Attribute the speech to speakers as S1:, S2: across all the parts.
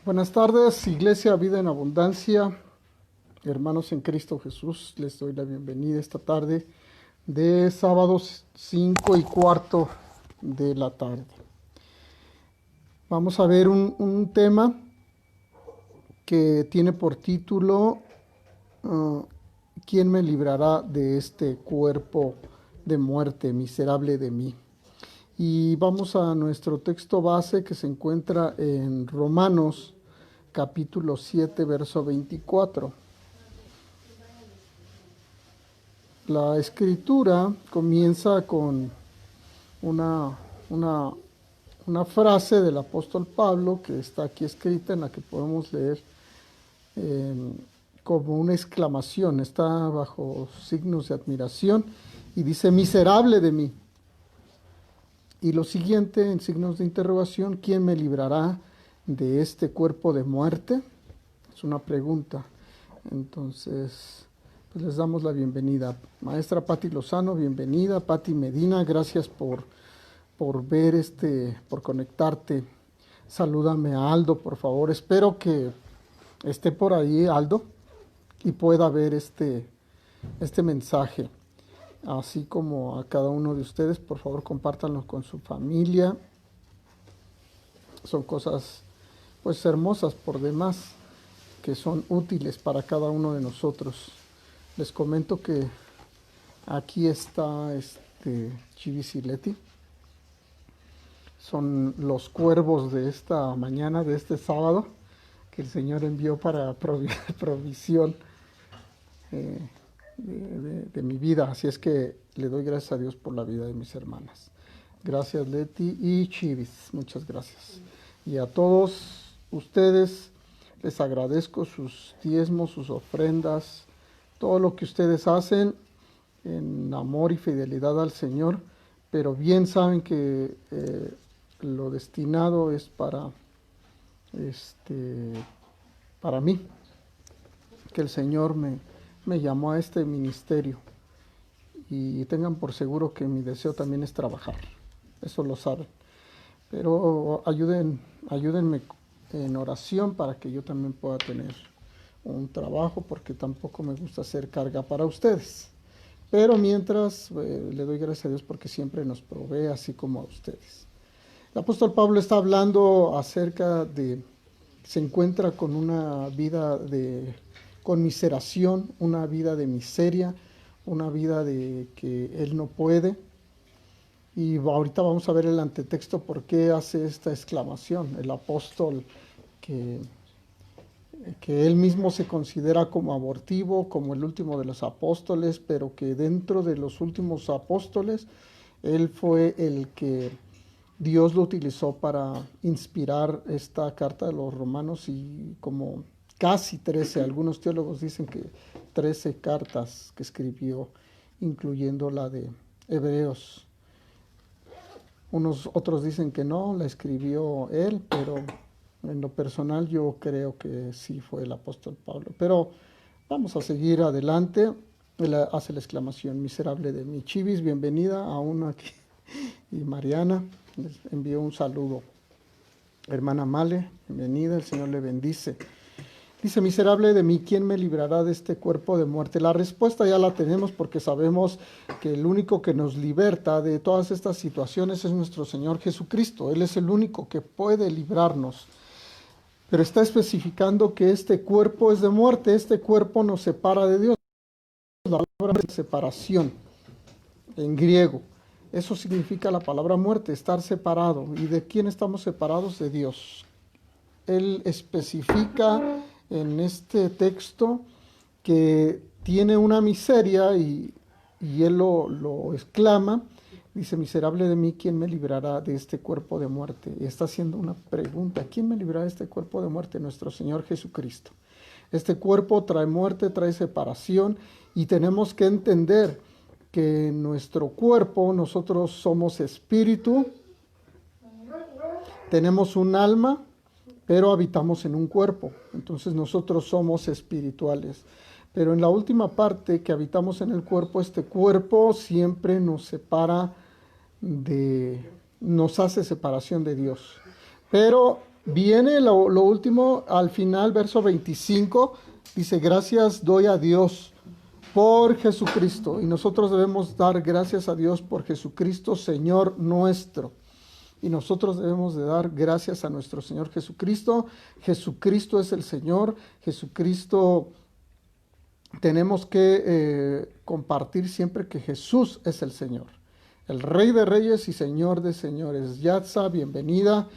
S1: Buenas tardes, Iglesia Vida en Abundancia, hermanos en Cristo Jesús. Les doy la bienvenida esta tarde de sábados 5:15 de la tarde. Vamos a ver un tema que tiene por título ¿Quién me librará de este cuerpo de muerte, miserable de mí? Y vamos a nuestro texto base que se encuentra en Romanos capítulo 7, verso 24. La escritura comienza con una, una, una frase del apóstol Pablo que está aquí escrita, en la que podemos leer como una exclamación, está bajo signos de admiración y dice: miserable de mí. Y lo siguiente, en signos de interrogación: ¿quién me librará de este cuerpo de muerte? Es una pregunta. Entonces, pues les damos la bienvenida. Maestra Patti Lozano, bienvenida. Patti Medina, gracias por ver por conectarte. Salúdame a Aldo, por favor. Espero que esté por ahí Aldo y pueda ver este mensaje. Así como a cada uno de ustedes, por favor, compártanlo con su familia. Son cosas pues hermosas por demás, que son útiles para cada uno de nosotros. Les comento que aquí está Chivis y Leti. Son los cuervos de esta mañana, de este sábado, que el Señor envió para provisión de mi vida. Así es que le doy gracias a Dios por la vida de mis hermanas. Gracias, Leti y Chivis, muchas gracias. Y a todos ustedes les agradezco sus diezmos, sus ofrendas, todo lo que ustedes hacen en amor y fidelidad al Señor, pero bien saben que lo destinado es para mí, que el Señor me llamó a este ministerio, y tengan por seguro que mi deseo también es trabajar, eso lo saben, pero ayúdenme en oración para que yo también pueda tener un trabajo, porque tampoco me gusta hacer carga para ustedes. Pero mientras, le doy gracias a Dios porque siempre nos provee, así como a ustedes. El apóstol Pablo está hablando acerca de, se encuentra con una vida de conmiseración, una vida de miseria, una vida de que él no puede. Y ahorita vamos a ver el antetexto por qué hace esta exclamación. El apóstol que él mismo se considera como abortivo, como el último de los apóstoles, pero que dentro de los últimos apóstoles, él fue el que Dios lo utilizó para inspirar esta carta de los romanos, y como casi 13, algunos teólogos dicen que 13 cartas que escribió, incluyendo la de Hebreos. Otros dicen que no, la escribió él, pero en lo personal yo creo que sí fue el apóstol Pablo. Pero vamos a seguir adelante. Él hace la exclamación: miserable de mí. Chivis, bienvenida aún aquí. Y Mariana les envió un saludo. Hermana Male, bienvenida, el Señor le bendice. Dice: miserable de mí, ¿quién me librará de este cuerpo de muerte? La respuesta ya la tenemos, porque sabemos que el único que nos liberta de todas estas situaciones es nuestro Señor Jesucristo. Él es el único que puede librarnos. Pero está especificando que este cuerpo es de muerte, este cuerpo nos separa de Dios. La palabra de separación en griego, eso significa la palabra muerte, estar separado. ¿Y de quién estamos separados? De Dios. Él especifica en este texto que tiene una miseria, y él lo exclama. Dice: miserable de mí, ¿quién me librará de este cuerpo de muerte? Y está haciendo una pregunta: ¿quién me librará de este cuerpo de muerte? Nuestro Señor Jesucristo. Este cuerpo trae muerte, trae separación, y tenemos que entender que en nuestro cuerpo nosotros somos espíritu, tenemos un alma, pero habitamos en un cuerpo. Entonces nosotros somos espirituales. Pero en la última parte, que habitamos en el cuerpo, este cuerpo siempre nos separa nos hace separación de Dios. Pero Viene lo último, al final, verso 25, dice, gracias doy a Dios por Jesucristo. Y nosotros debemos dar gracias a Dios por Jesucristo, Señor nuestro. Y nosotros debemos de dar gracias a nuestro Señor Jesucristo. Jesucristo es el Señor. Jesucristo, tenemos que compartir siempre que Jesús es el Señor. El Rey de Reyes y Señor de Señores. Yatza, bienvenida.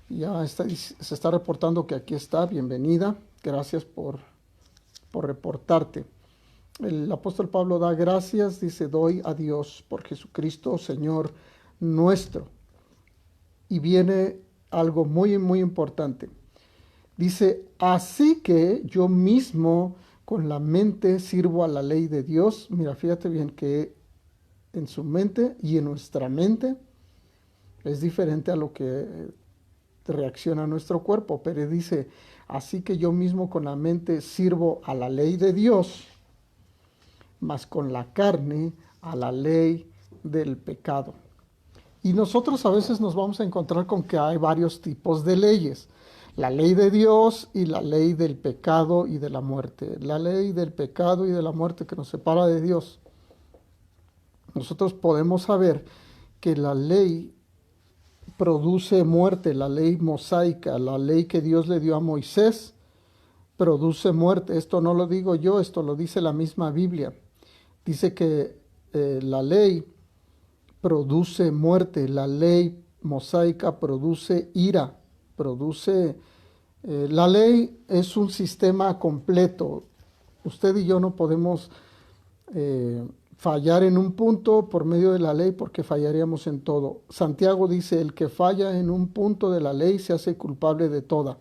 S1: Se está reportando que aquí está. Bienvenida. Gracias por reportarte. El apóstol Pablo da gracias, dice, doy a Dios por Jesucristo, Señor nuestro. Y viene algo muy, muy importante. Dice, así que yo mismo con la mente sirvo a la ley de Dios. Mira, fíjate bien que en su mente y en nuestra mente es diferente a lo que reacciona nuestro cuerpo. Pero dice, así que yo mismo con la mente sirvo a la ley de Dios, mas con la carne a la ley del pecado. Y nosotros a veces nos vamos a encontrar con que hay varios tipos de leyes. La ley de Dios y la ley del pecado y de la muerte. La ley del pecado y de la muerte que nos separa de Dios. Nosotros podemos saber que la ley produce muerte, la ley mosaica, la ley que Dios le dio a Moisés, produce muerte. Esto no lo digo yo, esto lo dice la misma Biblia. Dice que la ley produce muerte, la ley mosaica produce ira, la ley es un sistema completo. Usted y yo no podemos fallar en un punto por medio de la ley porque fallaríamos en todo. Santiago dice, el que falla en un punto de la ley se hace culpable de toda.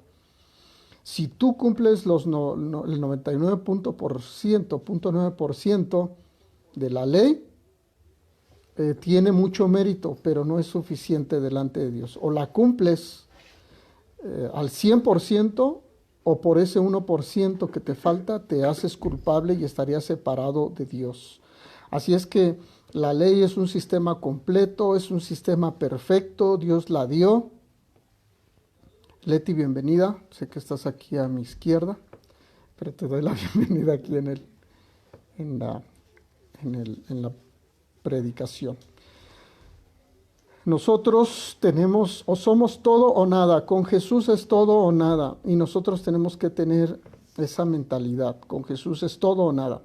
S1: Si tú cumples el 99.9% de la ley, tiene mucho mérito, pero no es suficiente delante de Dios. O la cumples al 100%, o por ese 1% que te falta, te haces culpable y estarías separado de Dios. Así es que la ley es un sistema completo, es un sistema perfecto, Dios la dio. Leti, bienvenida. Sé que estás aquí a mi izquierda, pero te doy la bienvenida aquí en la predicación. Nosotros tenemos o somos todo o nada. Con Jesús es todo o nada. Y nosotros tenemos que tener esa mentalidad. Con Jesús es todo o nada.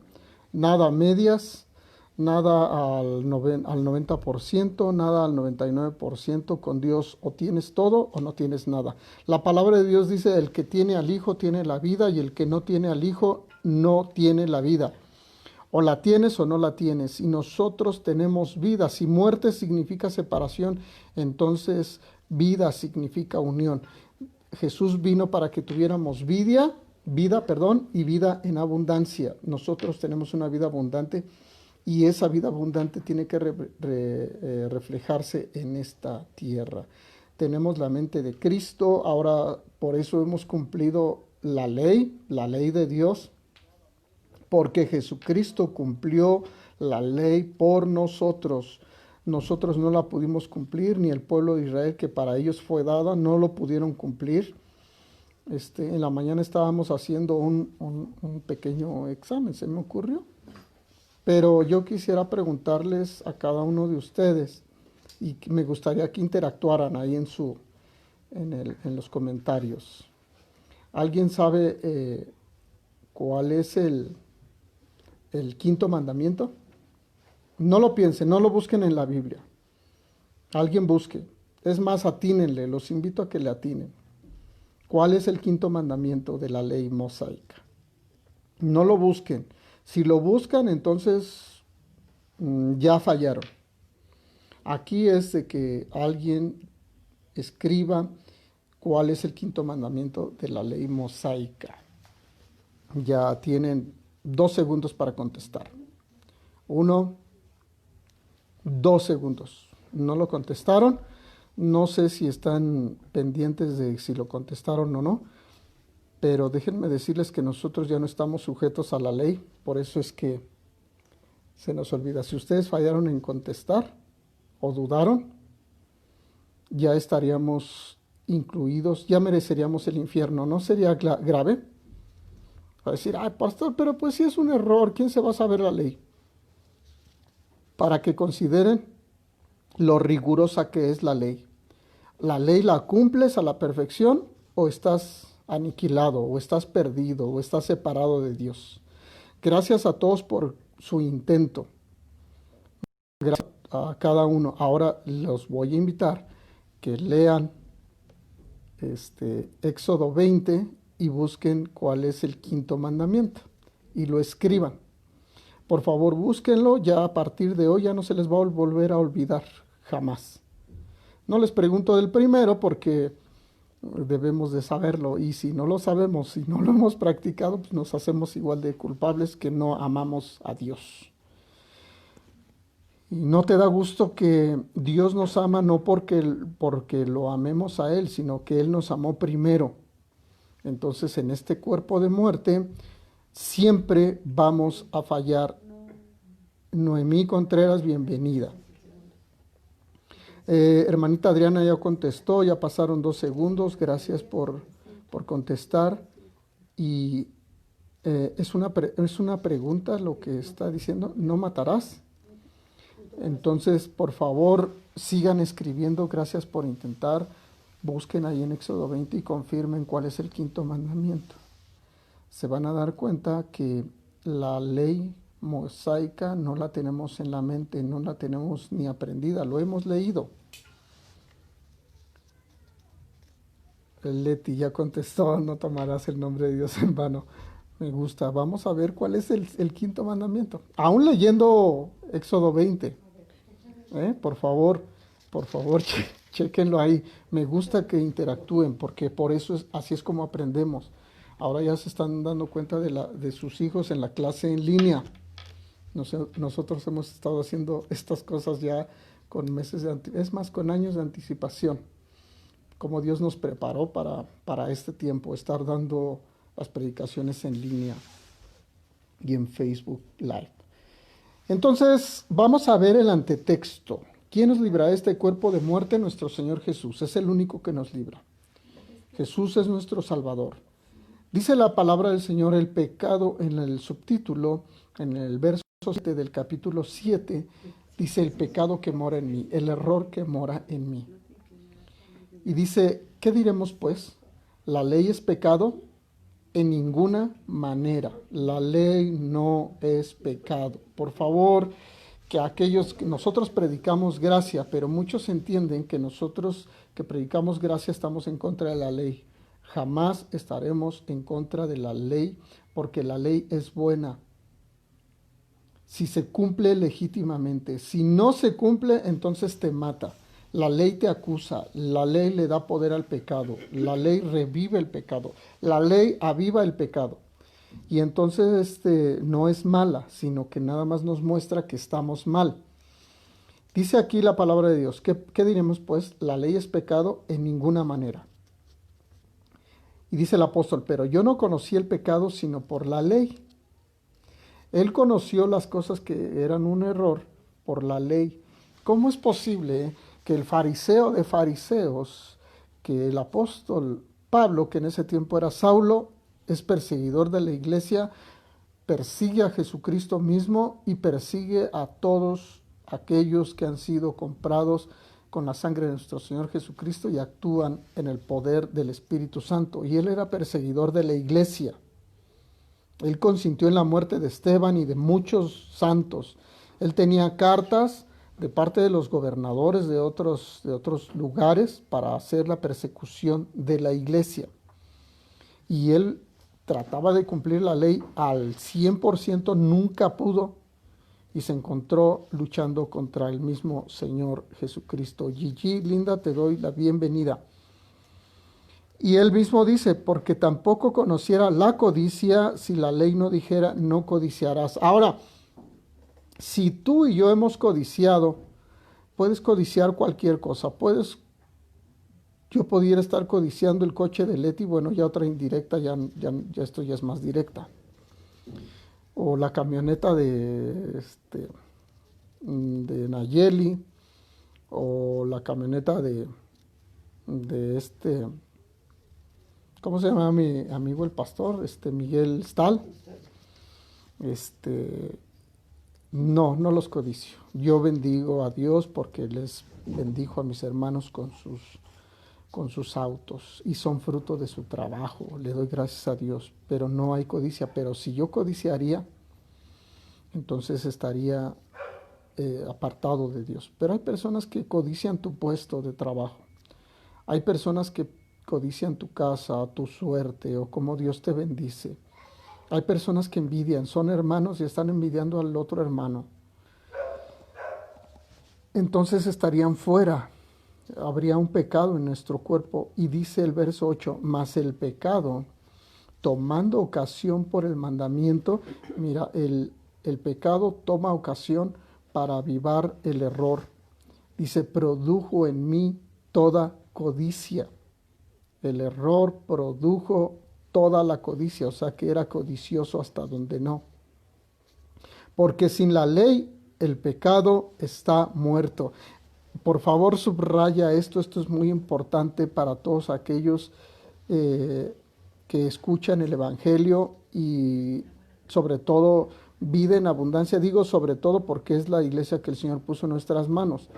S1: Nada a medias, nada al 90%, nada al 99%. Con Dios o tienes todo o no tienes nada. La palabra de Dios dice, el que tiene al Hijo tiene la vida y el que no tiene al Hijo no tiene la vida. O la tienes o no la tienes. Y nosotros tenemos vida. Si muerte significa separación, entonces vida significa unión. Jesús vino para que tuviéramos vida y vida en abundancia. Nosotros tenemos una vida abundante y esa vida abundante tiene que reflejarse en esta tierra. Tenemos la mente de Cristo, ahora por eso hemos cumplido la ley de Dios, porque Jesucristo cumplió la ley por nosotros. Nosotros no la pudimos cumplir, ni el pueblo de Israel, que para ellos fue dada, no lo pudieron cumplir. En la mañana estábamos haciendo un pequeño examen, se me ocurrió. Pero yo quisiera preguntarles a cada uno de ustedes, y me gustaría que interactuaran ahí en los comentarios. ¿Alguien sabe cuál es el quinto mandamiento? No lo piensen, no lo busquen en la Biblia. Alguien busque. Es más, atínenle, los invito a que le atinen. ¿Cuál es el quinto mandamiento de la ley mosaica? No lo busquen. Si lo buscan, entonces ya fallaron. Aquí es de que alguien escriba cuál es el quinto mandamiento de la ley mosaica. Ya tienen 2 segundos para contestar. 1, 2 segundos. No lo contestaron. No sé si están pendientes de si lo contestaron o no, pero déjenme decirles que nosotros ya no estamos sujetos a la ley, por eso es que se nos olvida. Si ustedes fallaron en contestar o dudaron, ya estaríamos incluidos, ya mereceríamos el infierno. ¿No sería grave? Va a decir, ay, pastor, pero pues si es un error, ¿quién se va a saber la ley? Para que consideren lo rigurosa que es la ley. ¿La ley la cumples a la perfección o estás aniquilado, o estás perdido, o estás separado de Dios? Gracias a todos por su intento. Gracias a cada uno. Ahora los voy a invitar que lean Éxodo 20 y busquen cuál es el quinto mandamiento y lo escriban. Por favor, búsquenlo, ya a partir de hoy ya no se les va a volver a olvidar, jamás. No les pregunto del primero porque debemos de saberlo, y si no lo sabemos, si no lo hemos practicado, pues nos hacemos igual de culpables que no amamos a Dios. Y no te da gusto que Dios nos ama no porque lo amemos a Él, sino que Él nos amó primero. Entonces, en este cuerpo de muerte, siempre vamos a fallar. Noemí Contreras, bienvenida. Hermanita Adriana ya contestó, ya pasaron 2 segundos, gracias por contestar. Y es una pregunta lo que está diciendo, ¿no matarás? Entonces, por favor, sigan escribiendo, gracias por intentar. Busquen ahí en Éxodo 20 y confirmen cuál es el quinto mandamiento. Se van a dar cuenta que la ley mosaica no la tenemos en la mente, no la tenemos ni aprendida, lo hemos leído. Leti ya contestó, no tomarás el nombre de Dios en vano. Me gusta. Vamos a ver cuál es el quinto mandamiento. Aún leyendo Éxodo 20. Por favor, chequenlo ahí. Me gusta que interactúen porque por eso así es como aprendemos. Ahora ya se están dando cuenta de sus hijos en la clase en línea. Nosotros hemos estado haciendo estas cosas ya con meses es más, con años de anticipación. Como Dios nos preparó para este tiempo, estar dando las predicaciones en línea y en Facebook Live. Entonces, vamos a ver el antetexto. ¿Quién nos libra de este cuerpo de muerte? Nuestro Señor Jesús. Es el único que nos libra. Jesús es nuestro Salvador. Dice la palabra del Señor, el pecado, en el subtítulo, en el verso 7 del capítulo 7, dice el pecado que mora en mí, el error que mora en mí. Y dice, ¿qué diremos pues? ¿La ley es pecado? En ninguna manera. La ley no es pecado. Por favor, que nosotros predicamos gracia, pero muchos entienden que nosotros que predicamos gracia estamos en contra de la ley. Jamás estaremos en contra de la ley, porque la ley es buena si se cumple legítimamente. Si no se cumple, entonces te mata. La ley te acusa, la ley le da poder al pecado, la ley revive el pecado, la ley aviva el pecado. Y entonces no es mala, sino que nada más nos muestra que estamos mal. Dice aquí la palabra de Dios. ¿Qué diremos pues? La ley es pecado en ninguna manera. Y dice el apóstol, pero yo no conocí el pecado sino por la ley. Él conoció las cosas que eran un error por la ley. ¿Cómo es posible que el fariseo de fariseos, que el apóstol Pablo, que en ese tiempo era Saulo, es perseguidor de la iglesia, persigue a Jesucristo mismo y persigue a todos aquellos que han sido comprados con la sangre de nuestro Señor Jesucristo y actúan en el poder del Espíritu Santo? Y él era perseguidor de la iglesia. Él consintió en la muerte de Esteban y de muchos santos. Él tenía cartas de parte de los gobernadores de otros lugares para hacer la persecución de la iglesia. Y él trataba de cumplir la ley al 100%, nunca pudo, y se encontró luchando contra el mismo Señor Jesucristo. Gigi, linda, te doy la bienvenida. Y él mismo dice, porque tampoco conociera la codicia si la ley no dijera, no codiciarás. Ahora, si tú y yo hemos codiciado, puedes codiciar cualquier cosa. Yo pudiera estar codiciando el coche de Leti, bueno, ya otra indirecta, ya esto ya es más directa. O la camioneta de Nayeli, o la camioneta de de ¿cómo se llama mi amigo el pastor? Miguel Stahl. No, no los codicio. Yo bendigo a Dios porque les bendijo a mis hermanos con sus autos y son fruto de su trabajo. Le doy gracias a Dios, pero no hay codicia. Pero si yo codiciaría, entonces estaría apartado de Dios. Pero hay personas que codician tu puesto de trabajo. Hay personas que codician tu casa, tu suerte o cómo Dios te bendice. Hay personas que envidian, son hermanos y están envidiando al otro hermano. Entonces estarían fuera. Habría un pecado en nuestro cuerpo. Y dice el verso 8, mas el pecado, tomando ocasión por el mandamiento, mira, el pecado toma ocasión para avivar el error. Dice, produjo en mí toda codicia. El error produjo toda la codicia, o sea que era codicioso hasta donde no. Porque sin la ley el pecado está muerto. Por favor, subraya esto es muy importante para todos aquellos que escuchan el Evangelio y sobre todo vida en abundancia. Digo sobre todo porque es la iglesia que el Señor puso en nuestras manos.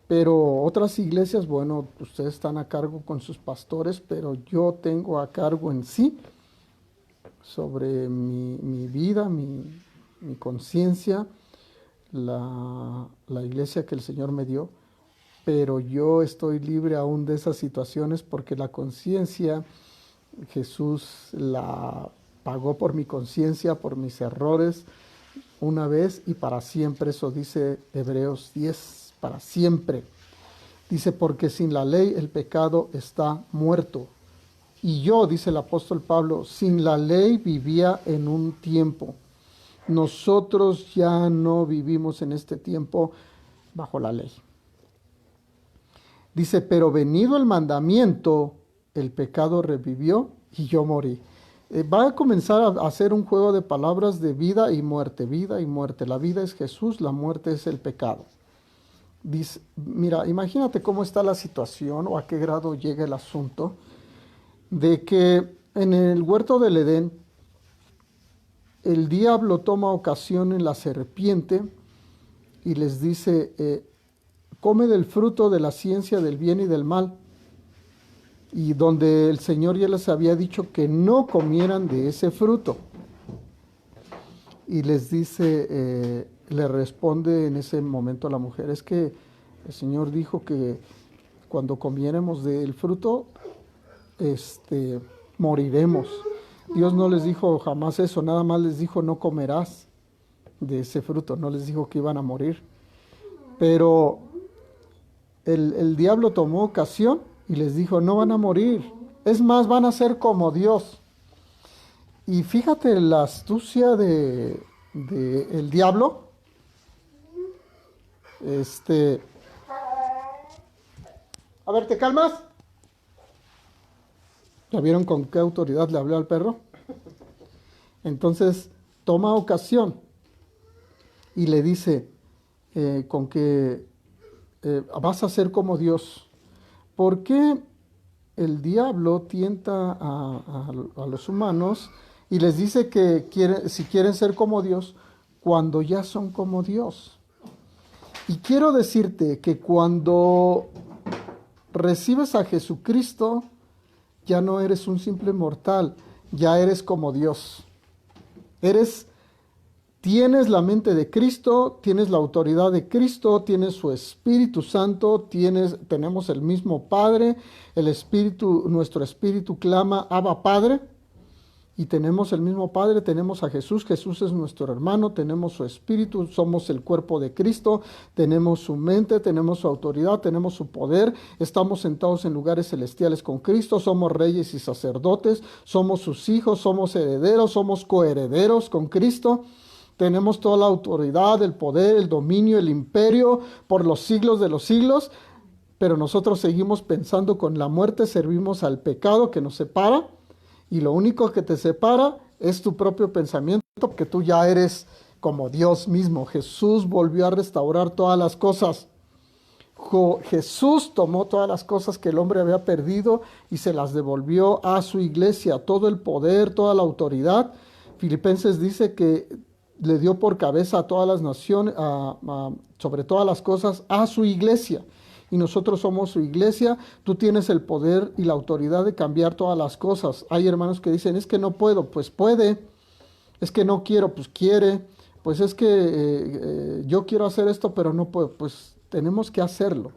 S1: Pero otras iglesias, bueno, ustedes están a cargo con sus pastores, pero yo tengo a cargo en sí sobre mi vida, mi conciencia, la iglesia que el Señor me dio, pero yo estoy libre aún de esas situaciones porque la conciencia, Jesús la pagó por mi conciencia, por mis errores, una vez y para siempre. Eso dice Hebreos 10, para siempre. Dice, porque sin la ley el pecado está muerto. Y yo, dice el apóstol Pablo, sin la ley vivía en un tiempo. Nosotros ya no vivimos en este tiempo bajo la ley. Dice, pero venido el mandamiento, el pecado revivió y yo morí. Va a comenzar a hacer un juego de palabras de vida y muerte, vida y muerte. La vida es Jesús, la muerte es el pecado. Dice, mira, imagínate cómo está la situación o a qué grado llega el asunto de que en el huerto del Edén el diablo toma ocasión en la serpiente y les dice, come del fruto de la ciencia del bien y del mal, y donde el Señor ya les había dicho que no comieran de ese fruto. Y les dice, le responde en ese momento a la mujer, es que el Señor dijo que cuando comiéramos del fruto, moriremos. Dios no les dijo jamás eso, nada más les dijo no comerás de ese fruto, no les dijo que iban a morir. Pero el diablo tomó ocasión y les dijo no van a morir, es más, van a ser como Dios. Y fíjate la astucia de el diablo. A ver, ¿te calmas? ¿Ya vieron con qué autoridad le habló al perro? Entonces toma ocasión y le dice con que vas a ser como Dios. ¿Por qué el diablo tienta a los humanos y les dice que si quieren ser como Dios, cuando ya son como Dios? Y quiero decirte que cuando recibes a Jesucristo, ya no eres un simple mortal, ya eres como Dios. Tienes la mente de Cristo, tienes la autoridad de Cristo, tienes su Espíritu Santo, tenemos el mismo Padre, nuestro espíritu clama, Abba Padre, y tenemos el mismo Padre, tenemos a Jesús, Jesús es nuestro hermano, tenemos su Espíritu, somos el cuerpo de Cristo, tenemos su mente, tenemos su autoridad, tenemos su poder, estamos sentados en lugares celestiales con Cristo, somos reyes y sacerdotes, somos sus hijos, somos herederos, somos coherederos con Cristo. Tenemos toda la autoridad, el poder, el dominio, el imperio por los siglos de los siglos, pero nosotros seguimos pensando con la muerte, servimos al pecado que nos separa, y lo único que te separa es tu propio pensamiento, porque tú ya eres como Dios mismo. Jesús volvió a restaurar todas las cosas. Jesús tomó todas las cosas que el hombre había perdido y se las devolvió a su iglesia, todo el poder, toda la autoridad. Filipenses dice que le dio por cabeza a todas las naciones, sobre todas las cosas, a su iglesia. Y nosotros somos su iglesia. Tú tienes el poder y la autoridad de cambiar todas las cosas. Hay hermanos que dicen, es que no puedo, pues puede. Es que no quiero, pues quiere. Pues es que yo quiero hacer esto, pero no puedo. Pues tenemos que hacerlo.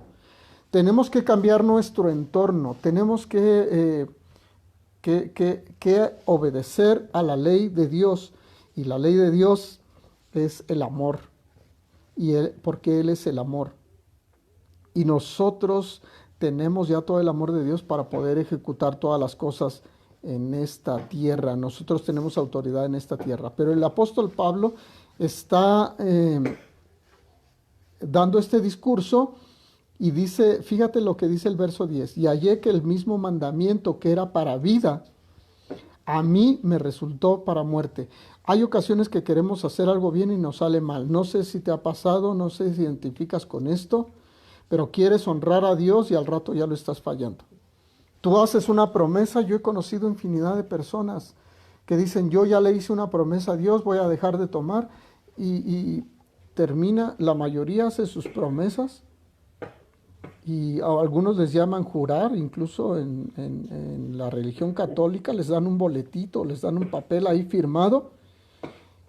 S1: Tenemos que cambiar nuestro entorno. Tenemos que obedecer a la ley de Dios. Y la ley de Dios es el amor. Porque Él es el amor. Y nosotros tenemos ya todo el amor de Dios para poder ejecutar todas las cosas en esta tierra. Nosotros tenemos autoridad en esta tierra. Pero el apóstol Pablo está dando este discurso y dice, fíjate lo que dice el verso 10, y hallé que el mismo mandamiento que era para vida, a mí me resultó para muerte. Hay ocasiones que queremos hacer algo bien y nos sale mal. No sé si te ha pasado, no sé si identificas con esto, pero quieres honrar a Dios y al rato ya lo estás fallando. Tú haces una promesa. Yo he conocido infinidad de personas que dicen, yo ya le hice una promesa a Dios, voy a dejar de tomar, y termina, la mayoría hace sus promesas, y a algunos les llaman jurar, incluso en la religión católica les dan un boletito, les dan un papel ahí firmado,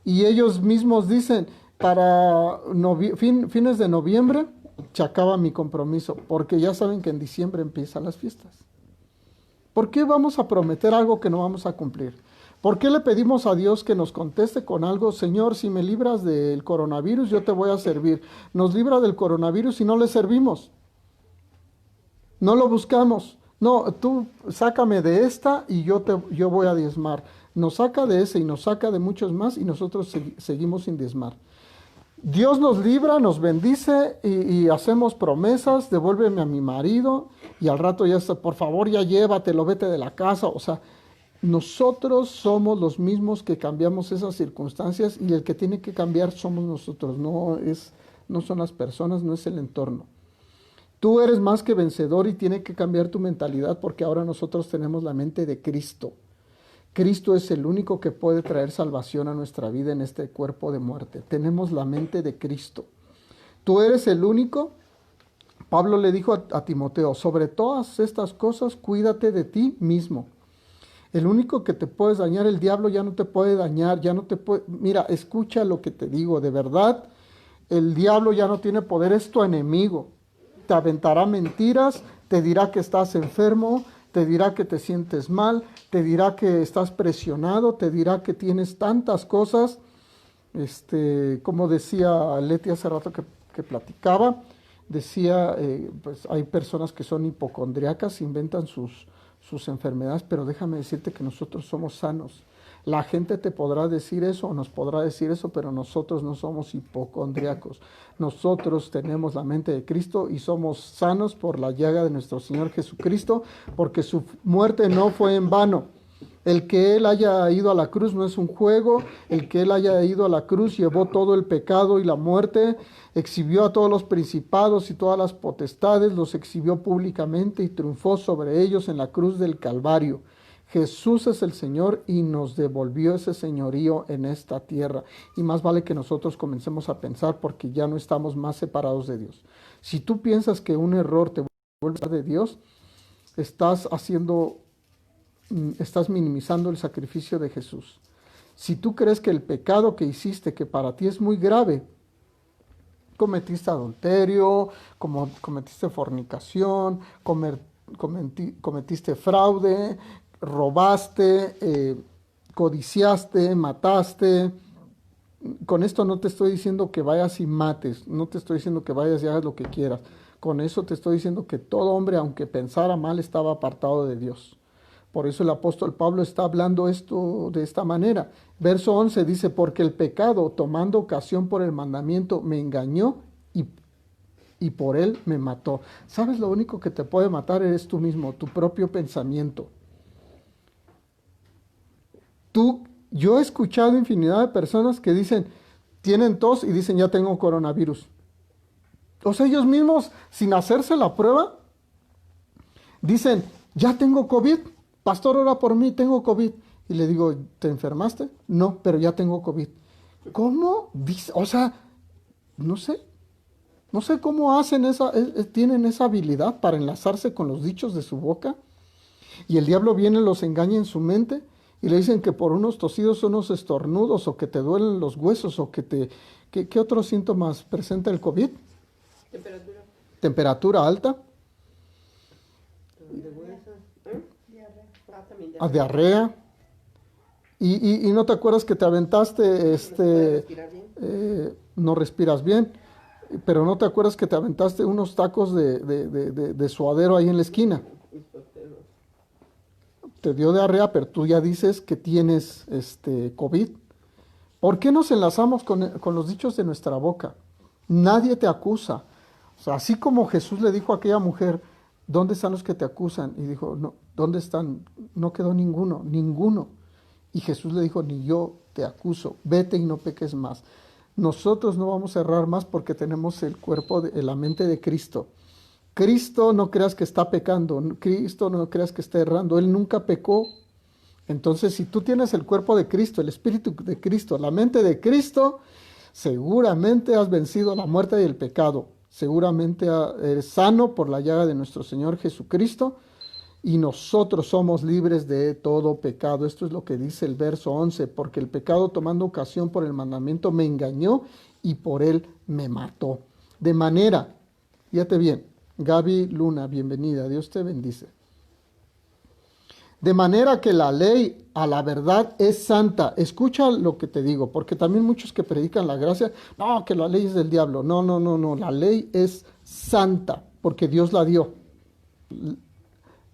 S1: y ellos mismos dicen, para fines de noviembre se acaba mi compromiso, porque ya saben que en diciembre empiezan las fiestas. ¿Por qué vamos a prometer algo que no vamos a cumplir? ¿Por qué le pedimos a Dios que nos conteste con algo? Señor, si me libras del coronavirus, yo te voy a servir. Nos libra del coronavirus y no le servimos. No lo buscamos. No, tú sácame de esta y yo voy a diezmar. Nos saca de ese y nos saca de muchos más y nosotros seguimos sin diezmar. Dios nos libra, nos bendice y hacemos promesas, devuélveme a mi marido y al rato ya está, por favor ya llévatelo, vete de la casa. O sea, nosotros somos los mismos que cambiamos esas circunstancias y el que tiene que cambiar somos nosotros, no son las personas, no es el entorno. Tú eres más que vencedor y tiene que cambiar tu mentalidad porque ahora nosotros tenemos la mente de Cristo. Cristo es el único que puede traer salvación a nuestra vida en este cuerpo de muerte. Tenemos la mente de Cristo. Tú eres el único. Pablo le dijo a Timoteo, sobre todas estas cosas, cuídate de ti mismo. El único que te puedes dañar, el diablo ya no te puede dañar, ya no te puede... Mira, escucha lo que te digo, de verdad, el diablo ya no tiene poder, es tu enemigo. Te aventará mentiras, te dirá que estás enfermo, te dirá que te sientes mal, te dirá que estás presionado, te dirá que tienes tantas cosas, como decía Leti hace rato que platicaba, decía, pues hay personas que son hipocondriacas, inventan sus enfermedades, pero déjame decirte que nosotros somos sanos. La gente te podrá decir eso o nos podrá decir eso, pero nosotros no somos hipocondriacos. Nosotros tenemos la mente de Cristo y somos sanos por la llaga de nuestro Señor Jesucristo, porque su muerte no fue en vano. El que Él haya ido a la cruz no es un juego. El que Él haya ido a la cruz llevó todo el pecado y la muerte, exhibió a todos los principados y todas las potestades, los exhibió públicamente y triunfó sobre ellos en la cruz del Calvario. Jesús es el Señor y nos devolvió ese señorío en esta tierra. Y más vale que nosotros comencemos a pensar porque ya no estamos más separados de Dios. Si tú piensas que un error te vuelve de Dios, estás minimizando el sacrificio de Jesús. Si tú crees que el pecado que hiciste, que para ti es muy grave, cometiste adulterio, cometiste fornicación, cometiste fraude, robaste, codiciaste, mataste. Con esto no te estoy diciendo que vayas y mates, no te estoy diciendo que vayas y hagas lo que quieras. Con eso te estoy diciendo que todo hombre, aunque pensara mal, estaba apartado de Dios. Por eso el apóstol Pablo está hablando esto de esta manera. Verso 11 dice, porque el pecado, tomando ocasión por el mandamiento, me engañó y por él me mató. ¿Sabes? Lo único que te puede matar eres tú mismo, tu propio pensamiento. Yo he escuchado infinidad de personas que dicen, tienen tos y dicen, ya tengo coronavirus. O sea, ellos mismos, sin hacerse la prueba, dicen, ya tengo COVID, pastor, ora por mí, tengo COVID. Y le digo, ¿te enfermaste? No, pero ya tengo COVID. ¿Cómo? Dice, o sea, no sé. No sé cómo hacen tienen esa habilidad para enlazarse con los dichos de su boca. Y el diablo viene, los engaña en su mente y le dicen que por unos tosidos, unos estornudos, o que te duelen los huesos, o que te... ¿Qué otros síntomas presenta el COVID?
S2: Temperatura.
S1: Temperatura alta,
S2: De huesos. Diarrea. Ah, también
S1: diarrea. Y no te acuerdas que te aventaste,
S2: respirar bien.
S1: no respiras bien, pero no te acuerdas que te aventaste unos tacos de suadero ahí en la esquina. Te dio diarrea, pero tú ya dices que tienes COVID. ¿Por qué nos enlazamos con los dichos de nuestra boca? Nadie te acusa. O sea, así como Jesús le dijo a aquella mujer, ¿dónde están los que te acusan? Y dijo, no, ¿dónde están? No quedó ninguno, ninguno. Y Jesús le dijo, ni yo te acuso, vete y no peques más. Nosotros no vamos a errar más porque tenemos el cuerpo, la mente de Cristo. Cristo no creas que está pecando, Cristo no creas que está errando, Él nunca pecó. Entonces, si tú tienes el cuerpo de Cristo, el espíritu de Cristo, la mente de Cristo, seguramente has vencido la muerte y el pecado. Seguramente eres sano por la llaga de nuestro Señor Jesucristo, y nosotros somos libres de todo pecado. Esto es lo que dice el verso 11, porque el pecado, tomando ocasión por el mandamiento, me engañó y por él me mató. De manera, fíjate bien, Gaby Luna, bienvenida, Dios te bendice. De manera que la ley a la verdad es santa. Escucha lo que te digo, porque también muchos que predican la gracia, no, que la ley es del diablo. No, no, no, no, la ley es santa, porque Dios la dio.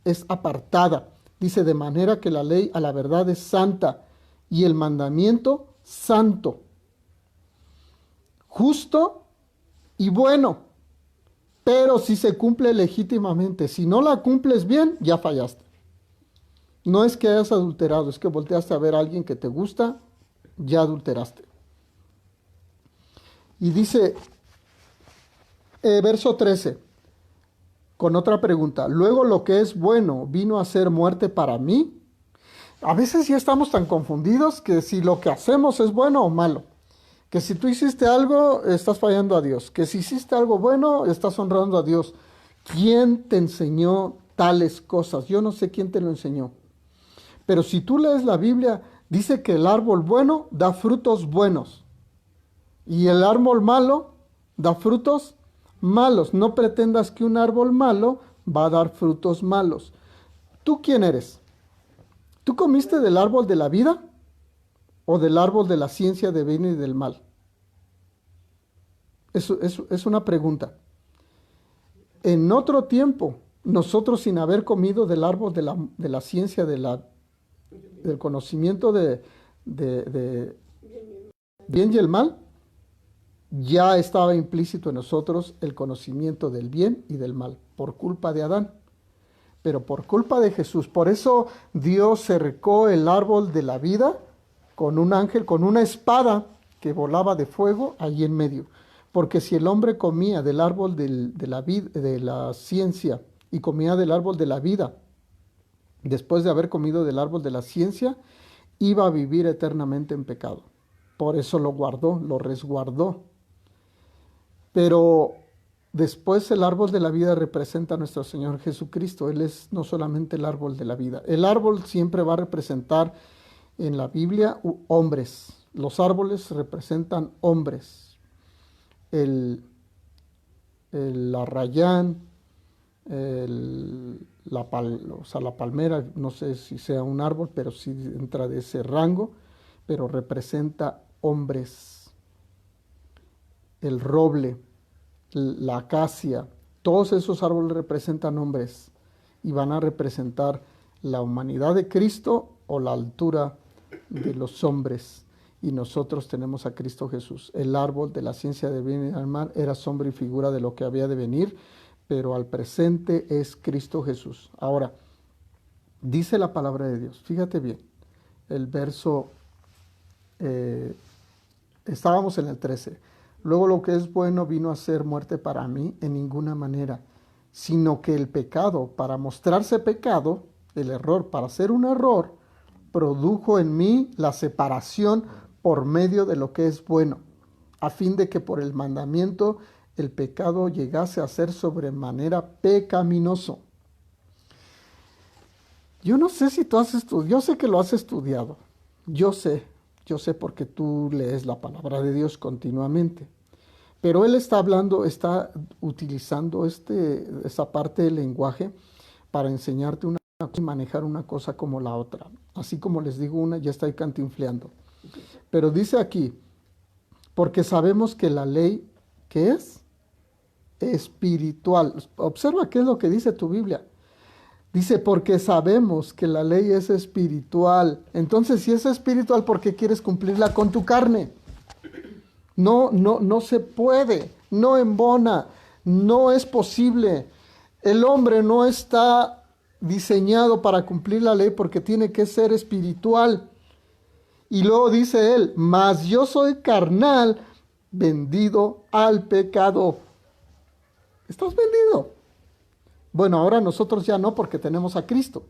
S1: Es apartada. Dice, de manera que la ley a la verdad es santa y el mandamiento santo, justo y bueno, pero si se cumple legítimamente. Si no la cumples bien, ya fallaste. No es que hayas adulterado, es que volteaste a ver a alguien que te gusta, ya adulteraste. Y dice, verso 13, con otra pregunta, luego lo que es bueno vino a ser muerte para mí. A veces ya estamos tan confundidos que si lo que hacemos es bueno o malo. Que si tú hiciste algo, estás fallando a Dios. Que si hiciste algo bueno, estás honrando a Dios. ¿Quién te enseñó tales cosas? Yo no sé quién te lo enseñó. Pero si tú lees la Biblia, dice que el árbol bueno da frutos buenos. Y el árbol malo da frutos malos. No pretendas que un árbol malo va a dar frutos malos. ¿Tú quién eres? ¿Tú comiste del árbol de la vida o del árbol de la ciencia del bien y del mal? Eso es una pregunta. En otro tiempo, nosotros sin haber comido del árbol de la ciencia del conocimiento de bien y el mal, ya estaba implícito en nosotros el conocimiento del bien y del mal, por culpa de Adán. Pero por culpa de Jesús, por eso Dios cercó el árbol de la vida con un ángel, con una espada que volaba de fuego allí en medio. Porque si el hombre comía del árbol de la ciencia y comía del árbol de la vida, después de haber comido del árbol de la ciencia, iba a vivir eternamente en pecado. Por eso lo guardó, lo resguardó. Pero después el árbol de la vida representa a nuestro Señor Jesucristo. Él es no solamente el árbol de la vida. El árbol siempre va a representar en la Biblia hombres. Los árboles representan hombres. El arrayán, la palmera, no sé si sea un árbol, pero sí entra de ese rango, pero representa hombres. El roble, la acacia, todos esos árboles representan hombres y van a representar la humanidad de Cristo o la altura de los hombres. Y nosotros tenemos a Cristo Jesús. El árbol de la ciencia del bien y del mal era sombra y figura de lo que había de venir, pero al presente es Cristo Jesús. Ahora, dice la palabra de Dios, fíjate bien, el verso, estábamos en el 13. Luego lo que es bueno vino a ser muerte para mí en ninguna manera, sino que el pecado, para mostrarse pecado, el error para ser un error, produjo en mí la separación por medio de lo que es bueno, a fin de que por el mandamiento el pecado llegase a ser sobremanera pecaminoso. Yo no sé si tú has estudiado, yo sé que lo has estudiado, yo sé porque tú lees la palabra de Dios continuamente, pero él está hablando, está utilizando esa parte del lenguaje para enseñarte una cosa y manejar una cosa como la otra. Así como les digo una, ya estoy cantinfleando. Pero dice aquí, porque sabemos que la ley, ¿qué es? Espiritual. Observa qué es lo que dice tu Biblia. Dice, porque sabemos que la ley es espiritual. Entonces, si es espiritual, ¿por qué quieres cumplirla con tu carne? No se puede, no embona, no es posible. El hombre no está diseñado para cumplir la ley porque tiene que ser espiritual. Y luego dice él, mas yo soy carnal, vendido al pecado. ¿Estás vendido? Bueno, ahora nosotros ya no porque tenemos a Cristo.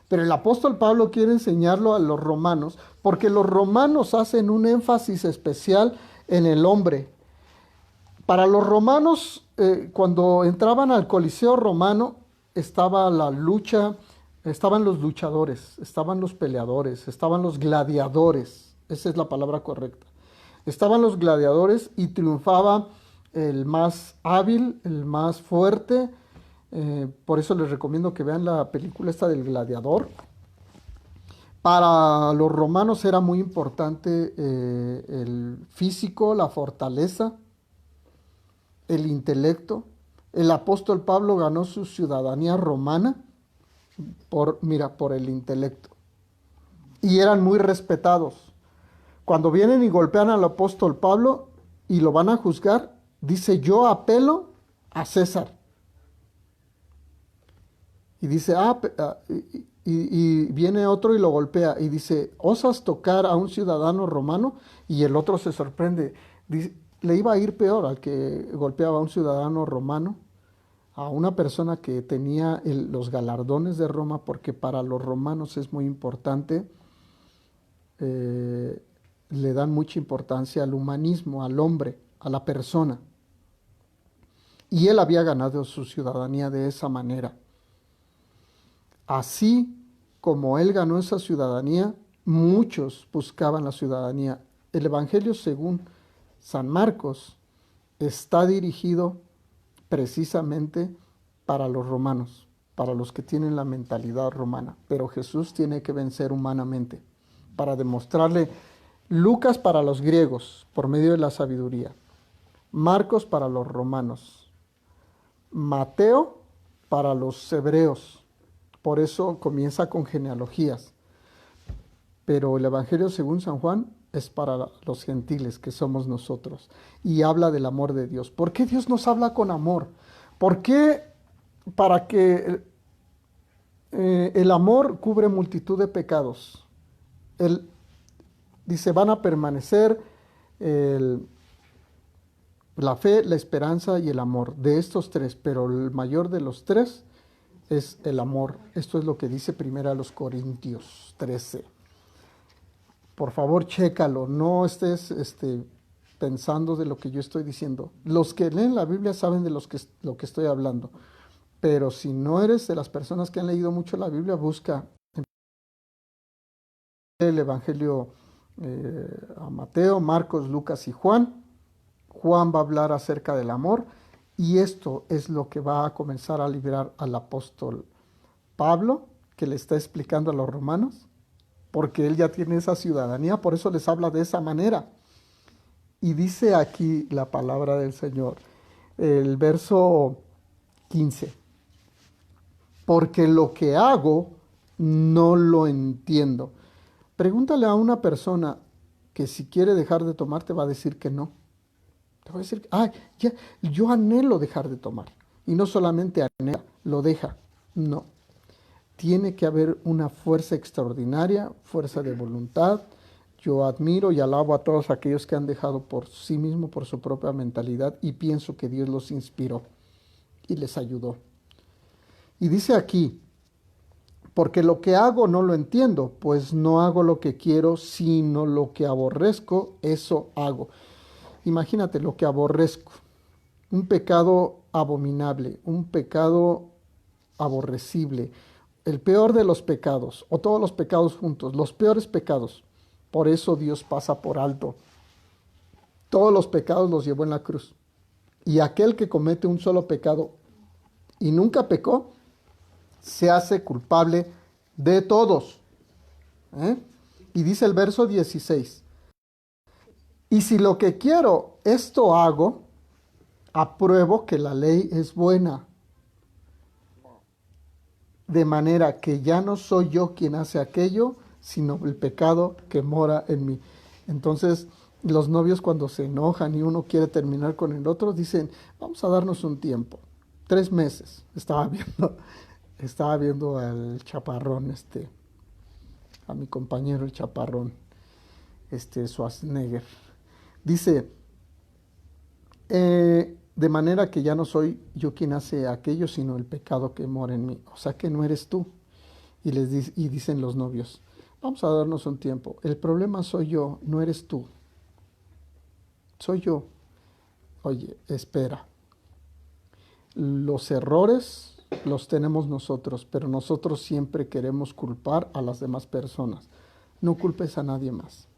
S1: Pero el apóstol Pablo quiere enseñarlo a los romanos porque los romanos hacen un énfasis especial en el hombre. Para los romanos, cuando entraban al Coliseo romano, estaba la lucha, estaban los luchadores, estaban los peleadores, estaban los gladiadores. Esa es la palabra correcta. Estaban los gladiadores y triunfaba el más hábil, el más fuerte. Por eso les recomiendo que vean la película esta del gladiador. Para los romanos era muy importante el físico, la fortaleza, el intelecto. El apóstol Pablo ganó su ciudadanía romana por el intelecto. Y eran muy respetados. Cuando vienen y golpean al apóstol Pablo y lo van a juzgar, dice, yo apelo a César. Y dice, y viene otro y lo golpea y dice, ¿osas tocar a un ciudadano romano? Y el otro se sorprende. Dice, le iba a ir peor al que golpeaba a un ciudadano romano, a una persona que tenía los galardones de Roma, porque para los romanos es muy importante, le dan mucha importancia al humanismo, al hombre, a la persona. Y él había ganado su ciudadanía de esa manera. Así como él ganó esa ciudadanía, muchos buscaban la ciudadanía. El Evangelio según San Marcos está dirigido precisamente para los romanos, para los que tienen la mentalidad romana. Pero Jesús tiene que vencer humanamente para demostrarle. Lucas para los griegos, por medio de la sabiduría. Marcos para los romanos. Mateo para los hebreos. Por eso comienza con genealogías. Pero el Evangelio según San Juan es para los gentiles, que somos nosotros. Y habla del amor de Dios. ¿Por qué Dios nos habla con amor? ¿Por qué? Para que el amor cubre multitud de pecados. Dice, van a permanecer la fe, la esperanza y el amor. De estos tres, pero el mayor de los tres es el amor. Esto es lo que dice 1 Corintios 13. Por favor, chécalo, no estés pensando de lo que yo estoy diciendo. Los que leen la Biblia saben de lo que estoy hablando. Pero si no eres de las personas que han leído mucho la Biblia, busca el Evangelio a Mateo, Marcos, Lucas y Juan. Juan va a hablar acerca del amor. Y esto es lo que va a comenzar a liberar al apóstol Pablo, que le está explicando a los romanos, porque él ya tiene esa ciudadanía, por eso les habla de esa manera. Y dice aquí la palabra del Señor, el verso 15, porque lo que hago no lo entiendo. Pregúntale a una persona que si quiere dejar de tomar te va a decir que no. Te va a decir, ya, yo anhelo dejar de tomar. Y no solamente anhela, lo deja. No. Tiene que haber una fuerza extraordinaria, fuerza de voluntad. Yo admiro y alabo a todos aquellos que han dejado por sí mismo, por su propia mentalidad, y pienso que Dios los inspiró y les ayudó. Y dice aquí, porque lo que hago no lo entiendo, pues no hago lo que quiero, sino lo que aborrezco, eso hago. Imagínate lo que aborrezco, un pecado abominable, un pecado aborrecible, el peor de los pecados, o todos los pecados juntos, los peores pecados. Por eso Dios pasa por alto. Todos los pecados los llevó en la cruz. Y aquel que comete un solo pecado y nunca pecó, se hace culpable de todos. Y dice el verso 16, y si lo que quiero, esto hago, apruebo que la ley es buena. De manera que ya no soy yo quien hace aquello, sino el pecado que mora en mí. Entonces, los novios cuando se enojan y uno quiere terminar con el otro, dicen, vamos a darnos un tiempo, 3 meses. Estaba viendo al chaparrón, a mi compañero el chaparrón, Schwarzenegger. Dice, de manera que ya no soy yo quien hace aquello, sino el pecado que mora en mí. O sea que no eres tú. Y dicen los novios, vamos a darnos un tiempo. El problema soy yo, no eres tú. Soy yo. Oye, espera. Los errores los tenemos nosotros, pero nosotros siempre queremos culpar a las demás personas. No culpes a nadie más.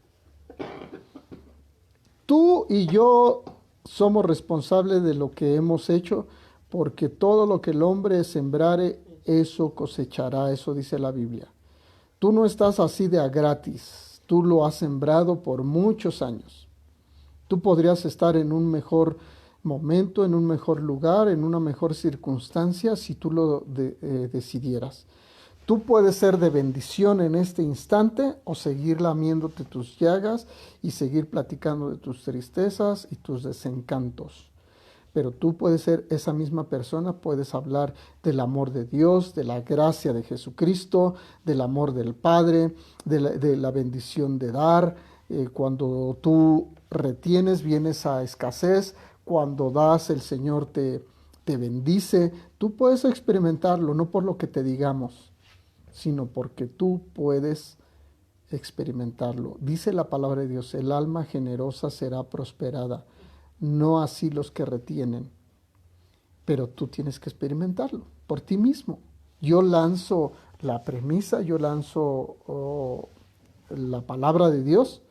S1: Tú y yo somos responsables de lo que hemos hecho, porque todo lo que el hombre sembrare, eso cosechará, eso dice la Biblia. Tú no estás así de a gratis, tú lo has sembrado por muchos años. Tú podrías estar en un mejor momento, en un mejor lugar, en una mejor circunstancia, si tú lo decidieras. Tú puedes ser de bendición en este instante o seguir lamiéndote tus llagas y seguir platicando de tus tristezas y tus desencantos. Pero tú puedes ser esa misma persona, puedes hablar del amor de Dios, de la gracia de Jesucristo, del amor del Padre, de la bendición de dar. Cuando tú retienes, vienes a escasez. Cuando das, el Señor te bendice. Tú puedes experimentarlo, no por lo que te digamos, sino porque tú puedes experimentarlo. Dice la palabra de Dios, el alma generosa será prosperada, no así los que retienen. Pero tú tienes que experimentarlo por ti mismo. Yo lanzo la premisa, yo lanzo la palabra de Dios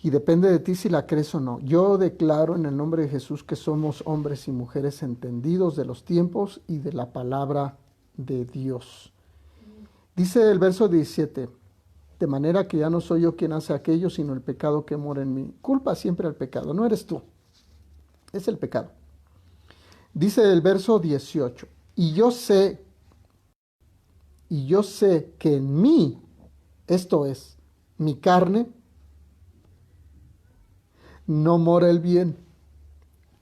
S1: y depende de ti si la crees o no. Yo declaro en el nombre de Jesús que somos hombres y mujeres entendidos de los tiempos y de la palabra de Dios. Dice el verso 17, de manera que ya no soy yo quien hace aquello, sino el pecado que mora en mí. Culpa siempre al pecado, no eres tú, es el pecado. Dice el verso 18, y yo sé que en mí, esto es, mi carne, no mora el bien.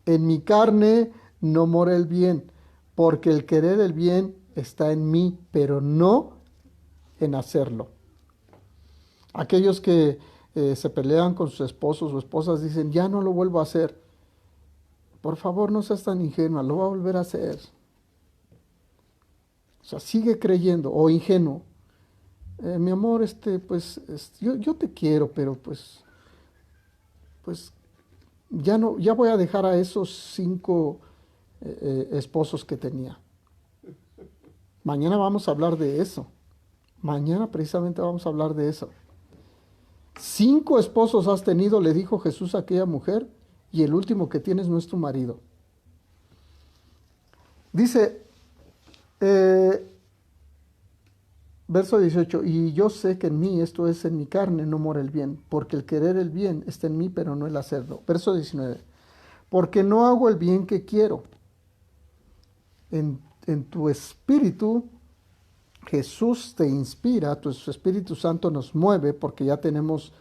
S1: En mi carne no mora el bien, porque el querer el bien está en mí, pero no en hacerlo. Aquellos que se pelean con sus esposos o esposas dicen, ya no lo vuelvo a hacer. Por favor, no seas tan ingenua, lo va a volver a hacer. O sea, sigue creyendo, o ingenuo. Mi amor, yo te quiero, pero pues ya voy a dejar a esos 5 esposos que tenía. Mañana vamos a hablar de eso. Mañana precisamente vamos a hablar de eso. 5 esposos has tenido, le dijo Jesús a aquella mujer, y el último que tienes no es tu marido. Dice, verso 18, y yo sé que en mí, esto es en mi carne, no mora el bien, porque el querer el bien está en mí, pero no el hacerlo. Verso 19, porque no hago el bien que quiero. En tu espíritu Jesús te inspira, tu Espíritu Santo nos mueve porque ya tenemos,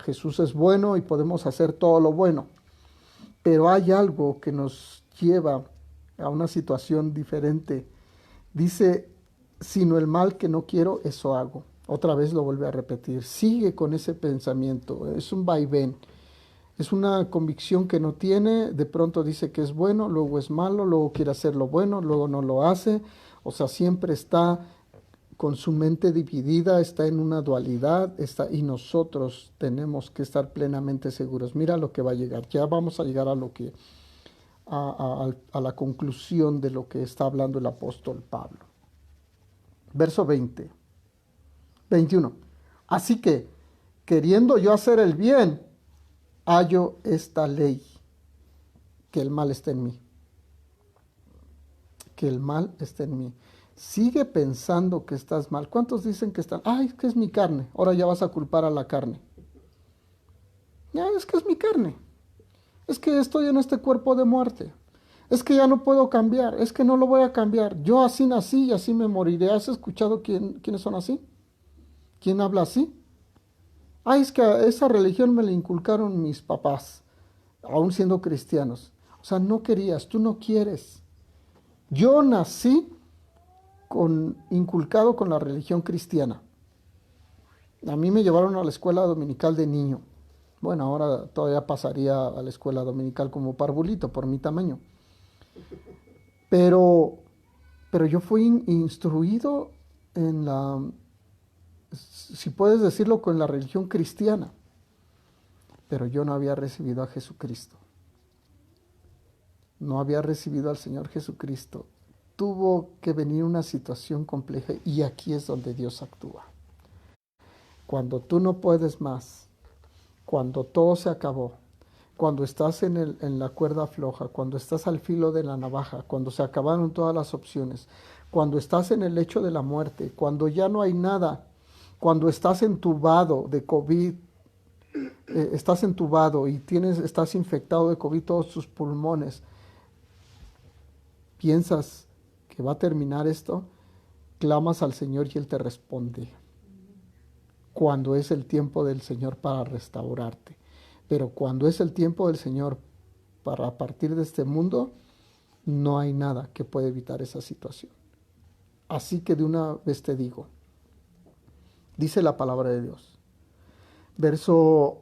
S1: Jesús es bueno y podemos hacer todo lo bueno. Pero hay algo que nos lleva a una situación diferente. Dice, sino el mal que no quiero, eso hago. Otra vez lo vuelve a repetir. Sigue con ese pensamiento. Es un vaivén. Es una convicción que no tiene. De pronto dice que es bueno, luego es malo, luego quiere hacer lo bueno, luego no lo hace. O sea, siempre está con su mente dividida, está en una dualidad, y nosotros tenemos que estar plenamente seguros. Mira lo que va a llegar. Ya vamos a llegar a lo que a la conclusión de lo que está hablando el apóstol Pablo. Verso 20, 21. Así que, queriendo yo hacer el bien, hallo esta ley, que el mal está en mí. Que el mal está en mí. Sigue pensando que estás mal. ¿Cuántos dicen que están? Ay, es que es mi carne. Ahora ya vas a culpar a la carne. Ya, es que es mi carne. Es que estoy en este cuerpo de muerte. Es que ya no puedo cambiar. Es que no lo voy a cambiar. Yo así nací y así me moriré. ¿Has escuchado quiénes son así? ¿Quién habla así? Ay, es que a esa religión me la inculcaron mis papás, aún siendo cristianos. O sea, no querías, tú no quieres. Yo nací inculcado con la religión cristiana. A mí me llevaron a la escuela dominical de niño. Bueno, ahora todavía pasaría a la escuela dominical como parvulito por mi tamaño. Pero yo fui instruido en la, si puedes decirlo, con la religión cristiana. Pero yo no había recibido a Jesucristo. No había recibido al Señor Jesucristo. Tuvo que venir una situación compleja y aquí es donde Dios actúa. Cuando tú no puedes más, cuando todo se acabó, cuando estás en la cuerda floja, cuando estás al filo de la navaja, cuando se acabaron todas las opciones, cuando estás en el lecho de la muerte, cuando ya no hay nada, cuando estás entubado de COVID, estás entubado y estás infectado de COVID todos tus pulmones, piensas que va a terminar esto, clamas al Señor y Él te responde. Cuando es el tiempo del Señor para restaurarte. Pero cuando es el tiempo del Señor para partir de este mundo, no hay nada que pueda evitar esa situación. Así que de una vez te digo, dice la palabra de Dios. Verso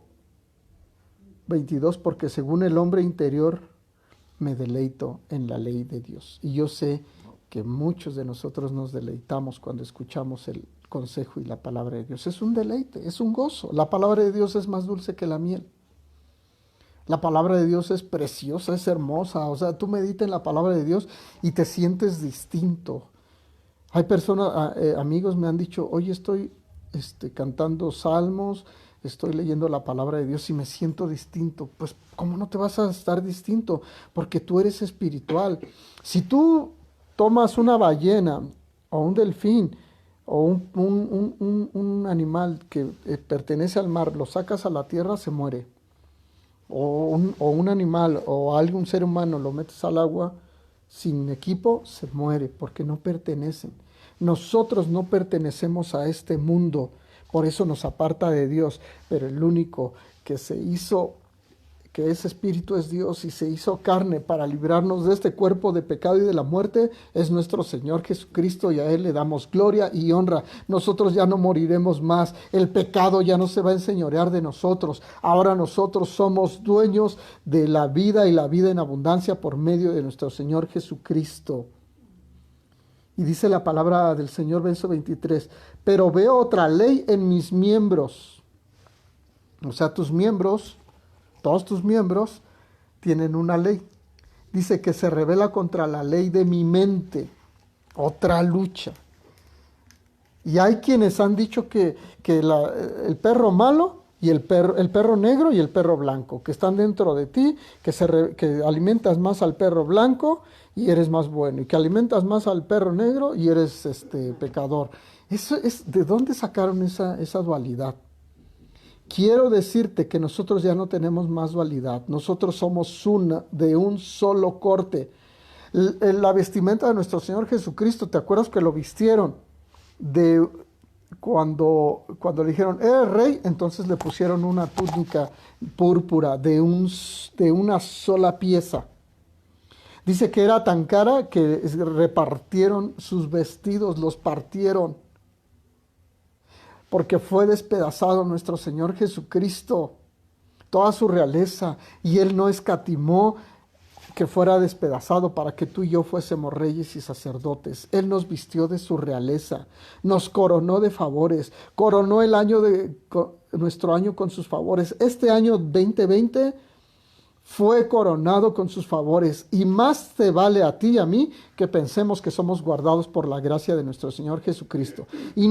S1: 22, porque según el hombre interior me deleito en la ley de Dios. Y yo sé que muchos de nosotros nos deleitamos cuando escuchamos el consejo y la palabra de Dios. Es un deleite, es un gozo. La palabra de Dios es más dulce que la miel. La palabra de Dios es preciosa, es hermosa. O sea, tú meditas en la palabra de Dios y te sientes distinto. Hay personas, amigos me han dicho, oye, estoy cantando salmos, estoy leyendo la palabra de Dios y me siento distinto. Pues, ¿cómo no te vas a estar distinto? Porque tú eres espiritual. Si tú tomas una ballena o un delfín o un animal que pertenece al mar, lo sacas a la tierra, se muere. O un animal o algún ser humano lo metes al agua sin equipo, se muere porque no pertenecen. Nosotros no pertenecemos a este mundo, por eso nos aparta de Dios, pero el único que se hizo, que ese espíritu es Dios y se hizo carne para librarnos de este cuerpo de pecado y de la muerte, es nuestro Señor Jesucristo, y a Él le damos gloria y honra. Nosotros ya no moriremos más, el pecado ya no se va a enseñorear de nosotros. Ahora nosotros somos dueños de la vida y la vida en abundancia por medio de nuestro Señor Jesucristo. Y dice la palabra del Señor, verso 23, pero veo otra ley en mis miembros. O sea, tus miembros, todos tus miembros tienen una ley. Dice que se rebela contra la ley de mi mente. Otra lucha. Y hay quienes han dicho que el perro malo y el perro negro y el perro blanco, que están dentro de ti, que alimentas más al perro blanco y eres más bueno, y que alimentas más al perro negro y eres pecador. Eso es, ¿de dónde sacaron esa dualidad? Quiero decirte que nosotros ya no tenemos más dualidad. Nosotros somos de un solo corte. La vestimenta de nuestro Señor Jesucristo, ¿te acuerdas que lo vistieron? Cuando le dijeron, ¿eres rey? Entonces le pusieron una túnica púrpura de una sola pieza. Dice que era tan cara que repartieron sus vestidos, los partieron. porque fue despedazado nuestro Señor Jesucristo, toda su realeza, y Él no escatimó que fuera despedazado para que tú y yo fuésemos reyes y sacerdotes. Él nos vistió de su realeza, nos coronó de favores, coronó el año nuestro año con sus favores. Este año 2020 fue coronado con sus favores, y más te vale a ti y a mí que pensemos que somos guardados por la gracia de nuestro Señor Jesucristo. Y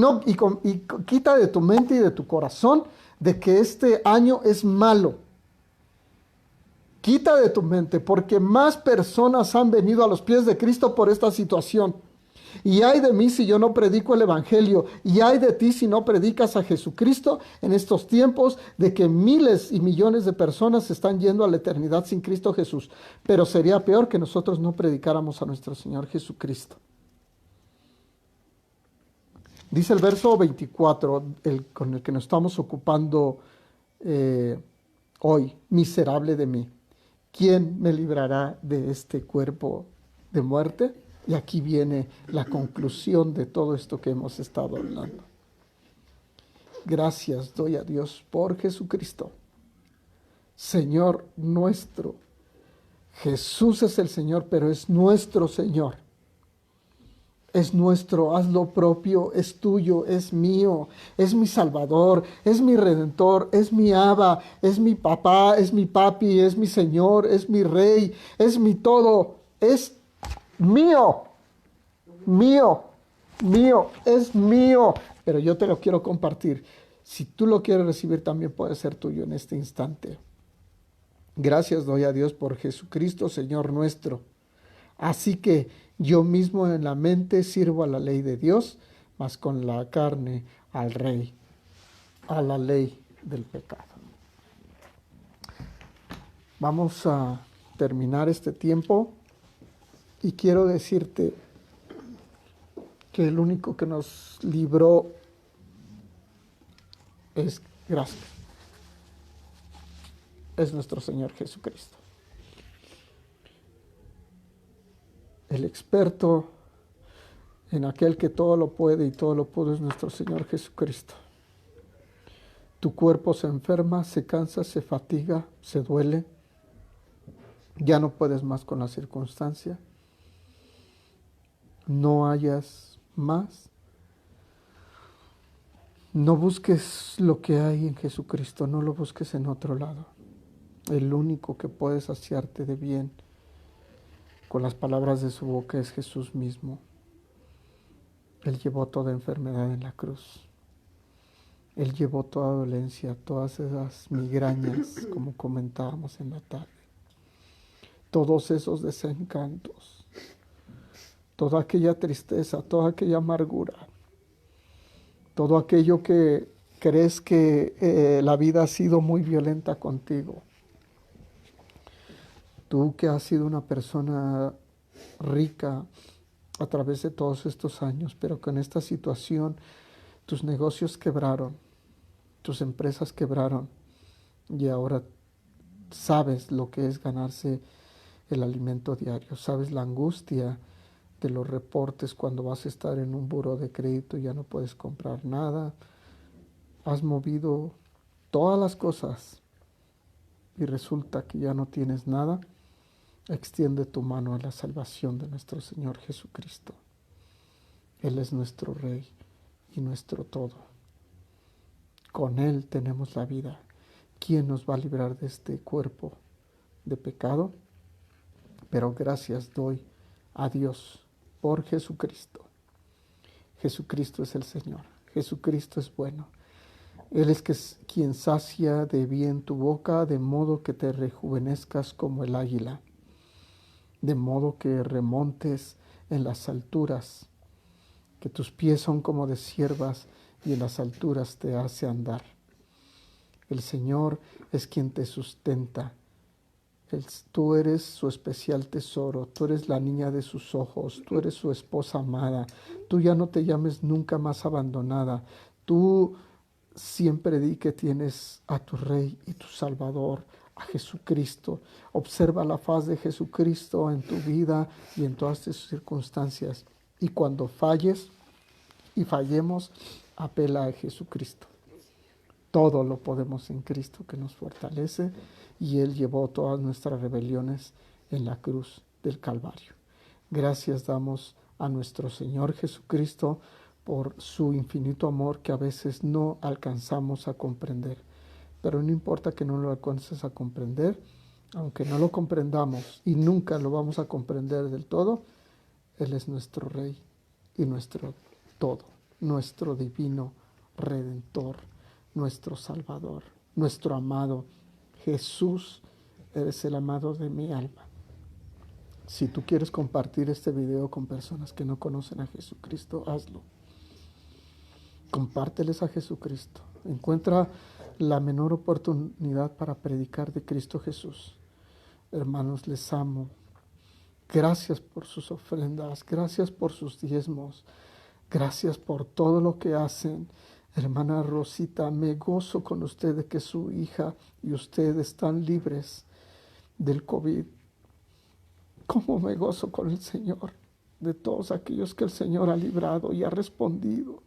S1: quita de tu mente y de tu corazón de que este año es malo. Quita de tu mente, porque más personas han venido a los pies de Cristo por esta situación. Y ay de mí si yo no predico el Evangelio, y ay de ti si no predicas a Jesucristo en estos tiempos de que miles y millones de personas están yendo a la eternidad sin Cristo Jesús. Pero sería peor que nosotros no predicáramos a nuestro Señor Jesucristo. Dice el verso 24, con el que nos estamos ocupando hoy: miserable de mí, ¿quién me librará de este cuerpo de muerte? Y aquí viene la conclusión de todo esto que hemos estado hablando. Gracias doy a Dios por Jesucristo, Señor nuestro. Jesús es el Señor, pero es nuestro Señor. Es nuestro, haz lo propio, es tuyo, es mío, es mi Salvador, es mi Redentor, es mi Abba, es mi papá, es mi papi, es mi Señor, es mi Rey, es mi todo, es mío, mío, mío, es mío, pero yo te lo quiero compartir. Si tú lo quieres recibir, también puede ser tuyo en este instante. Gracias doy a Dios por Jesucristo, Señor nuestro. Así que yo mismo en la mente sirvo a la ley de Dios, mas con la carne al Rey, a la ley del pecado. Vamos a terminar este tiempo. Y quiero decirte que el único que nos libró es gracia. Es nuestro Señor Jesucristo. El experto en aquel que todo lo puede y todo lo pudo es nuestro Señor Jesucristo. Tu cuerpo se enferma, se cansa, se fatiga, se duele. Ya no puedes más con la circunstancia. No hayas más. No busques lo que hay en Jesucristo, no lo busques en otro lado. El único que puede saciarte de bien con las palabras de su boca es Jesús mismo. Él llevó toda enfermedad en la cruz. Él llevó toda dolencia, todas esas migrañas, como comentábamos en la tarde. Todos esos desencantos, toda aquella tristeza, toda aquella amargura, todo aquello que crees que la vida ha sido muy violenta contigo. Tú que has sido una persona rica a través de todos estos años, pero con esta situación tus negocios quebraron, tus empresas quebraron, y ahora sabes lo que es ganarse el alimento diario, sabes la angustia de los reportes cuando vas a estar en un buró de crédito y ya no puedes comprar nada. Has movido todas las cosas y resulta que ya no tienes nada. Extiende tu mano a la salvación de nuestro Señor Jesucristo. Él es nuestro Rey y nuestro todo. Con Él tenemos la vida. ¿Quién nos va a librar de este cuerpo de pecado? Pero gracias doy a Dios por Jesucristo. Jesucristo es el Señor. Jesucristo es bueno. Él es quien sacia de bien tu boca, de modo que te rejuvenezcas como el águila, de modo que remontes en las alturas, que tus pies son como de ciervas y en las alturas te hace andar. El Señor es quien te sustenta. Tú eres su especial tesoro, tú eres la niña de sus ojos, tú eres su esposa amada. Tú ya no te llames nunca más abandonada. Tú siempre di que tienes a tu Rey y tu Salvador, a Jesucristo. Observa la faz de Jesucristo en tu vida y en todas tus circunstancias. Y cuando falles y fallemos, apela a Jesucristo. Todo lo podemos en Cristo que nos fortalece, y Él llevó todas nuestras rebeliones en la cruz del Calvario. Gracias damos a nuestro Señor Jesucristo por su infinito amor que a veces no alcanzamos a comprender. Pero no importa que no lo alcances a comprender, aunque no lo comprendamos y nunca lo vamos a comprender del todo, Él es nuestro Rey y nuestro todo, nuestro divino Redentor, nuestro Salvador, nuestro amado. Jesús, eres el amado de mi alma. Si tú quieres compartir este video con personas que no conocen a Jesucristo, hazlo. Compárteles a Jesucristo. Encuentra la menor oportunidad para predicar de Cristo Jesús. Hermanos, les amo. Gracias por sus ofrendas, gracias por sus diezmos, gracias por todo lo que hacen. Hermana Rosita, me gozo con usted de que su hija y usted están libres del COVID. ¿Cómo me gozo con el Señor de todos aquellos que el Señor ha librado y ha respondido?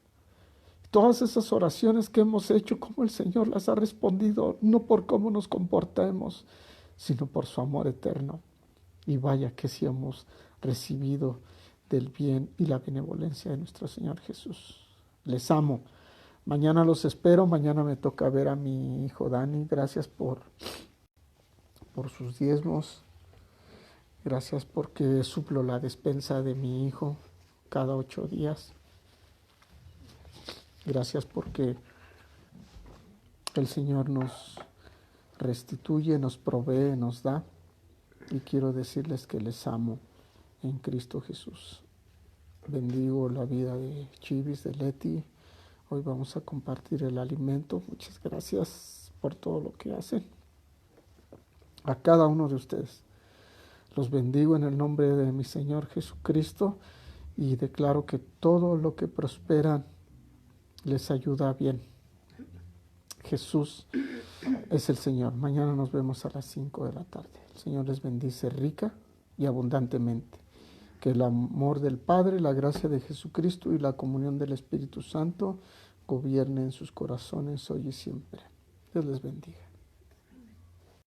S1: Todas esas oraciones que hemos hecho, cómo el Señor las ha respondido, no por cómo nos comportemos, sino por su amor eterno. Y vaya que sí hemos recibido del bien y la benevolencia de nuestro Señor Jesús. Les amo. Mañana los espero. Mañana me toca ver a mi hijo Dani. Gracias por sus diezmos. Gracias porque suplo la despensa de mi hijo cada 8 días. Gracias porque el Señor nos restituye, nos provee, nos da. Y quiero decirles que les amo en Cristo Jesús. Bendigo la vida de Chivis, de Leti. Hoy vamos a compartir el alimento. Muchas gracias por todo lo que hacen. A cada uno de ustedes. Los bendigo en el nombre de mi Señor Jesucristo y declaro que todo lo que prosperan les ayuda bien. Jesús es el Señor. Mañana nos vemos a las 5 de la tarde. El Señor les bendice rica y abundantemente. Que el amor del Padre, la gracia de Jesucristo y la comunión del Espíritu Santo gobierne en sus corazones hoy y siempre. Dios les bendiga.